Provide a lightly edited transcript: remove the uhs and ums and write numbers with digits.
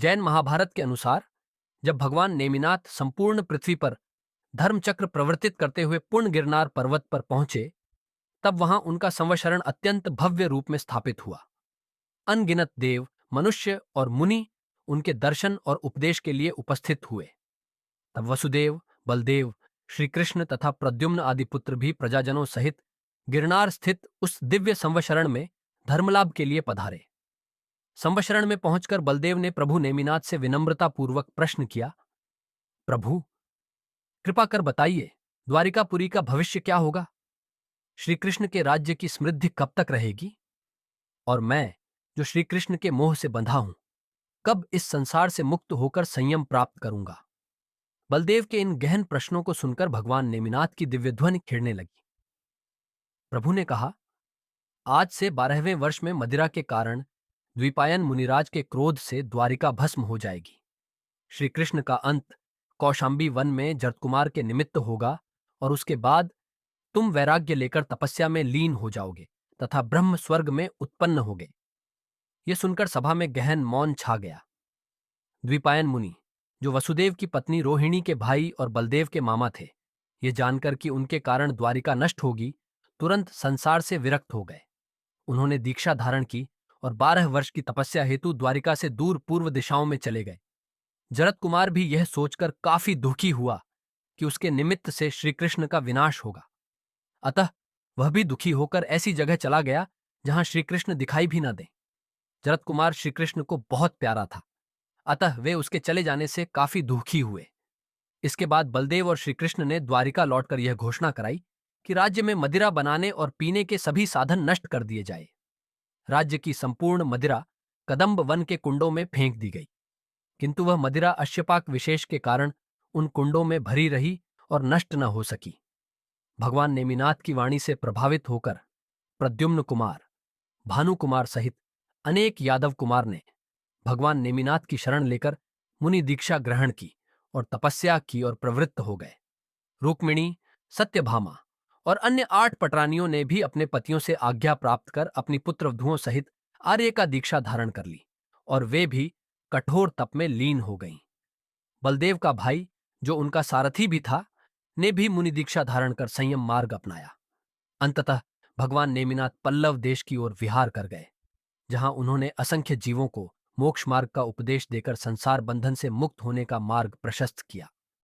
जैन महाभारत के अनुसार जब भगवान नेमिनाथ संपूर्ण पृथ्वी पर धर्मचक्र प्रवर्तित करते हुए पूर्ण गिरनार पर्वत पर पहुंचे, तब वहां उनका संवशरण अत्यंत भव्य रूप में स्थापित हुआ। अनगिनत देव, मनुष्य और मुनि उनके दर्शन और उपदेश के लिए उपस्थित हुए। तब वसुदेव, बलदेव, श्री कृष्ण तथा प्रद्युम्न आदि पुत्र भी प्रजाजनों सहित गिरनार स्थित उस दिव्य संवशरण में धर्मलाभ के लिए पधारे। संवशरण में पहुंचकर बलदेव ने प्रभु नेमिनाथ से विनम्रतापूर्वक प्रश्न किया, प्रभु, कृपा कर बताइए, द्वारिकापुरी का भविष्य क्या होगा? श्री कृष्ण के राज्य की समृद्धि कब तक रहेगी? और मैं, जो श्री कृष्ण के मोह से बंधा हूं, कब इस संसार से मुक्त होकर संयम प्राप्त करूंगा? बलदेव के इन गहन प्रश्नों को सुनकर भगवान नेमिनाथ की दिव्य ध्वनि खिड़ने लगी। प्रभु ने कहा, आज से 12वें वर्ष में मदिरा के कारण द्विपायन मुनिराज के क्रोध से द्वारिका भस्म हो जाएगी। श्री कृष्ण का अंत कौशाम्बी वन में जरतकुमार के निमित्त होगा और उसके बाद तुम वैराग्य लेकर तपस्या में लीन हो जाओगे तथा ब्रह्म स्वर्ग में उत्पन्न होगे। यह सुनकर सभा में गहन मौन छा गया। द्विपायन मुनि, जो वसुदेव की पत्नी रोहिणी के भाई और बलदेव के मामा थे, ये जानकर कि उनके कारण द्वारिका नष्ट होगी, तुरंत संसार से विरक्त हो गए। उन्होंने दीक्षा धारण की और 12 वर्ष की तपस्या हेतु द्वारिका से दूर पूर्व दिशाओं में चले गए। जरत कुमार भी यह सोचकर काफी दुखी हुआ कि उसके निमित्त से श्री कृष्ण का विनाश होगा। अतः वह भी दुखी होकर ऐसी जगह चला गया जहां श्री कृष्ण दिखाई भी न दें। जरत कुमार श्री कृष्ण को बहुत प्यारा था, अतः वे उसके चले जाने से काफी दुखी हुए। इसके बाद बलदेव और श्री कृष्ण ने द्वारिका लौटकर यह घोषणा कराई कि राज्य में मदिरा बनाने और पीने के सभी साधन नष्ट कर दिए जाए। राज्य की संपूर्ण मदिरा कदम्ब वन के कुंडों में फेंक दी गई, किंतु वह मदिरा अश्यपाक विशेष के कारण उन कुंडों में भरी रही और नष्ट न हो सकी। भगवान नेमिनाथ की वाणी से प्रभावित होकर प्रद्युम्न कुमार, भानु कुमार सहित अनेक यादव कुमार ने भगवान नेमिनाथ की शरण लेकर मुनि दीक्षा ग्रहण की और तपस्या की और प्रवृत्त हो गए। रुक्मिणी, सत्यभामा और अन्य 8 पटरानियों ने भी अपने पतियों से आज्ञा प्राप्त कर अपनी पुत्रवधुओं सहित आर्य का दीक्षा धारण कर ली और वे भी कठोर तप में लीन हो गईं। बलदेव का भाई, जो उनका सारथी भी था, ने भी मुनि दीक्षा धारण कर संयम मार्ग अपनाया। अंततः भगवान नेमिनाथ पल्लव देश की ओर विहार कर गए, जहां उन्होंने असंख्य जीवों को मोक्ष मार्ग का उपदेश देकर संसार बंधन से मुक्त होने का मार्ग प्रशस्त किया।